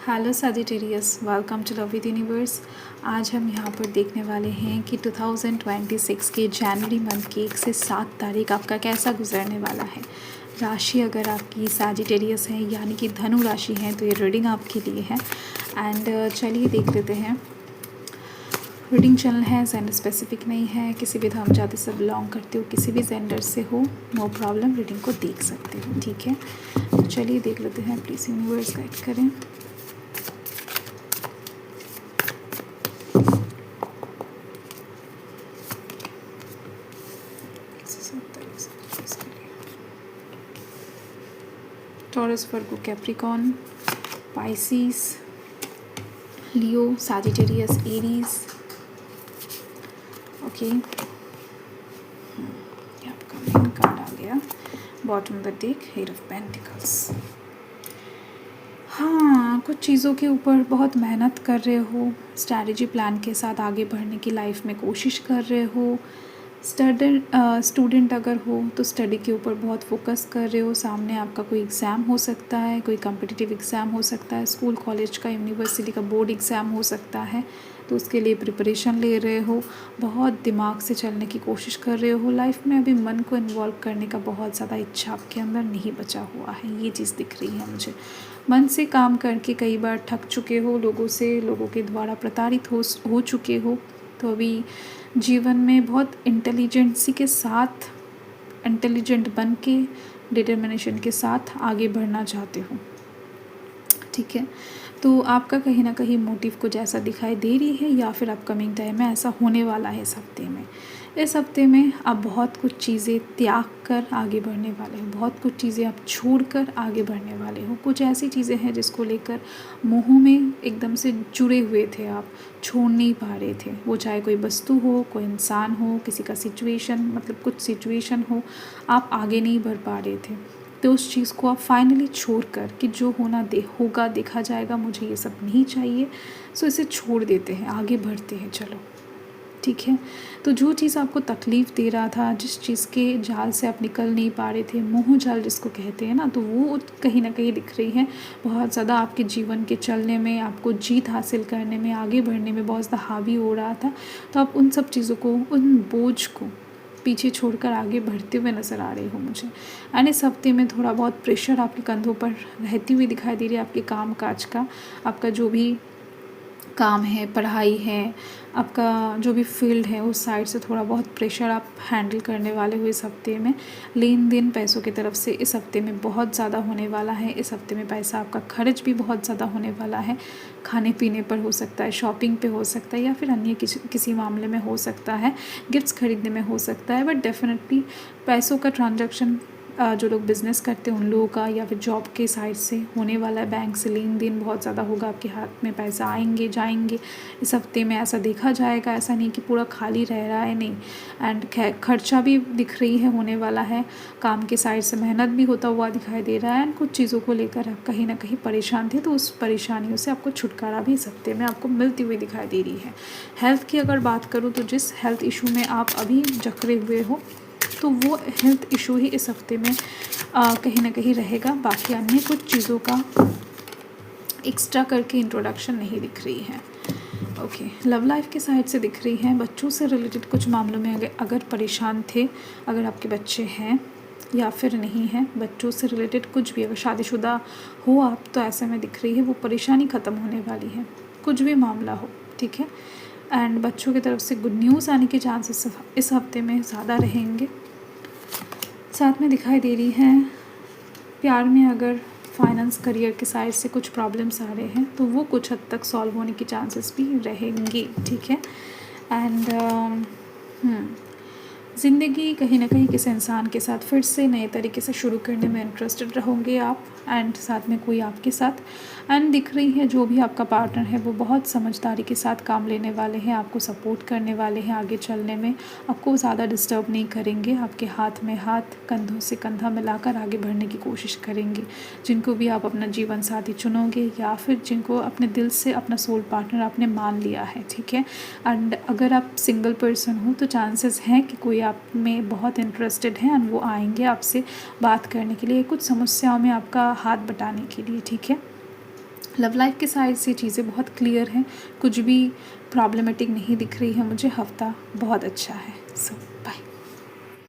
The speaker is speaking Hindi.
Hello Sagittarius, welcome to love with universe. आज हम यहाँ पर देखने वाले हैं कि 2026 के जनवरी मंथ की 1 से 7 तारीख आपका कैसा गुजरने वाला है। राशि अगर आपकी सजिटेरियस है यानी कि धनु राशि है तो ये रीडिंग आपके लिए है। एंड चलिए देख लेते हैं। रीडिंग चैनल है, जेंडर स्पेसिफिक नहीं है। किसी भी धर्म जाति से बिलोंग करते हो, किसी भी जेंडर से हो, नो प्रॉब्लम, रीडिंग को देख सकते हो। ठीक है, तो चलिए देख लेते हैं। प्लीज़ यूनिवर्स गाइड करें। Taurus, Virgo, Capricorn, Pisces, Leo, Sagittarius, Aries. Okay, आपका मेन कार्ड आ गया bottom of the deck, eight of pentacles. हाँ, कुछ चीज़ों के ऊपर बहुत मेहनत कर रहे हो, स्ट्रैटेजी प्लान के साथ आगे बढ़ने की लाइफ में कोशिश कर रहे हो। स्टूडेंट अगर हो तो स्टडी के ऊपर बहुत फोकस कर रहे हो। सामने आपका कोई एग्ज़ाम हो सकता है, कोई कॉम्पिटिटिव एग्ज़ाम हो सकता है, स्कूल कॉलेज का, यूनिवर्सिटी का बोर्ड एग्ज़ाम हो सकता है, तो उसके लिए प्रिपरेशन ले रहे हो। बहुत दिमाग से चलने की कोशिश कर रहे हो। लाइफ में अभी मन को इन्वॉल्व करने का बहुत ज़्यादा इच्छा आपके अंदर नहीं बचा हुआ है, ये चीज़ दिख रही है मुझे। मन से काम करके कई बार थक चुके हो, लोगों के द्वारा प्रताड़ित हो चुके हो। तो अभी जीवन में बहुत इंटेलिजेंसी के साथ, इंटेलिजेंट बन के, डिटर्मिनेशन के साथ आगे बढ़ना चाहते हो। ठीक है, तो आपका कहीं ना कहीं मोटिव कुछ ऐसा दिखाई दे रही है या फिर अपकमिंग टाइम में ऐसा होने वाला है। इस हफ्ते में आप बहुत कुछ चीज़ें त्याग कर आगे बढ़ने वाले हो, बहुत कुछ चीज़ें आप छोड़ कर आगे बढ़ने वाले हो। कुछ ऐसी चीज़ें हैं जिसको लेकर मोह में एकदम से जुड़े हुए थे, आप छोड़ नहीं पा रहे थे। वो चाहे कोई वस्तु हो, कोई इंसान हो, किसी का सिचुएशन, मतलब कुछ सिचुएशन हो, आप आगे नहीं बढ़ पा रहे थे। तो उस चीज़ को आप फाइनली छोड़ कर कि जो होगा देखा जाएगा, मुझे ये सब नहीं चाहिए, सो इसे छोड़ देते हैं, आगे बढ़ते हैं। चलो ठीक है, तो जो चीज़ आपको तकलीफ़ दे रहा था, जिस चीज़ के जाल से आप निकल नहीं पा रहे थे, मोह जाल जिसको कहते हैं ना, तो वो कहीं ना कहीं दिख रही है बहुत ज़्यादा आपके जीवन के चलने में, आपको जीत हासिल करने में, आगे बढ़ने में बहुत ज़्यादा हावी हो रहा था। तो आप उन सब चीज़ों को, उन बोझ को पीछे छोड़कर आगे बढ़ते हुए नज़र आ रहे हो मुझे। एंड इस हफ्ते में थोड़ा बहुत प्रेशर आपके कंधों पर रहती हुई दिखाई दे रही है, आपके काम काज का, आपका जो भी काम है, पढ़ाई है, आपका जो भी फील्ड है, उस साइड से थोड़ा बहुत प्रेशर आप हैंडल करने वाले हो इस हफ्ते में। लेन देन पैसों की तरफ से इस हफ्ते में बहुत ज़्यादा होने वाला है। इस हफ्ते में पैसा आपका खर्च भी बहुत ज़्यादा होने वाला है। खाने पीने पर हो सकता है, शॉपिंग पे हो सकता है, या फिर अन्य किसी मामले में हो सकता है, गिफ्ट्स खरीदने में हो सकता है। बट डेफिनेटली पैसों का ट्रांजैक्शन जो लोग बिज़नेस करते हैं उन लोगों का, या फिर जॉब के साइड से होने वाला है। बैंक से लेन देन बहुत ज़्यादा होगा, आपके हाथ में पैसा आएंगे जाएंगे इस हफ्ते में, ऐसा देखा जाएगा। ऐसा नहीं कि पूरा खाली रह रहा है, नहीं। एंड खर्चा भी दिख रही है होने वाला है। काम के साइड से मेहनत भी होता हुआ दिखाई दे रहा है। एंड कुछ चीज़ों को लेकर आप कहीं ना कहीं परेशान थे, तो उस परेशानियों से आपको छुटकारा भी इस हफ्ते में आपको मिलती हुई दिखाई दे रही है। हेल्थ की अगर बात करूँ तो जिस हेल्थ इशू में आप अभी जकड़े हुए हो, तो वो हेल्थ इशू ही इस हफ्ते में कहीं ना कहीं रहेगा। बाकी अन्य कुछ चीज़ों का एक्स्ट्रा करके इंट्रोडक्शन नहीं दिख रही है। ओके, लव लाइफ के साइड से दिख रही है। बच्चों से रिलेटेड कुछ मामलों में अगर परेशान थे, अगर आपके बच्चे हैं या फिर नहीं हैं, बच्चों से रिलेटेड कुछ भी, अगर शादीशुदा हो आप, तो ऐसे में दिख रही है वो परेशानी ख़त्म होने वाली है, कुछ भी मामला हो। ठीक है, एंड बच्चों की तरफ से गुड न्यूज़ आने के चांसेस इस हफ्ते में ज़्यादा रहेंगे। साथ में दिखाई दे रही है प्यार में अगर फाइनेंस, करियर के साइड से कुछ प्रॉब्लम्स आ रहे हैं, तो वो कुछ हद तक सॉल्व होने की चांसेस भी रहेंगे। ठीक है, एंड ज़िंदगी कहीं ना कहीं किसी इंसान के साथ फिर से नए तरीके से शुरू करने में इंटरेस्टेड रहोगे आप, एंड साथ में कोई आपके साथ। एंड दिख रही है जो भी आपका पार्टनर है वो बहुत समझदारी के साथ काम लेने वाले हैं, आपको सपोर्ट करने वाले हैं आगे चलने में, आपको ज़्यादा डिस्टर्ब नहीं करेंगे, आपके हाथ में हाथ, कंधों से कंधा मिलाकर आगे बढ़ने की कोशिश करेंगे। जिनको भी आप अपना जीवन साथी चुनोगे, या फिर जिनको अपने दिल से अपना सोल पार्टनर आपने मान लिया है। ठीक है, एंड अगर आप सिंगल पर्सन हो तो चांसेस हैं कि कोई आप में बहुत इंटरेस्टेड है, एंड वो आएंगे आपसे बात करने के लिए, कुछ समस्याओं में आपका हाथ बटाने के लिए। ठीक है, लव लाइफ के साइड से चीज़ें बहुत क्लियर हैं, कुछ भी प्रॉब्लमेटिक नहीं दिख रही है मुझे। हफ्ता बहुत अच्छा है। सो बाय।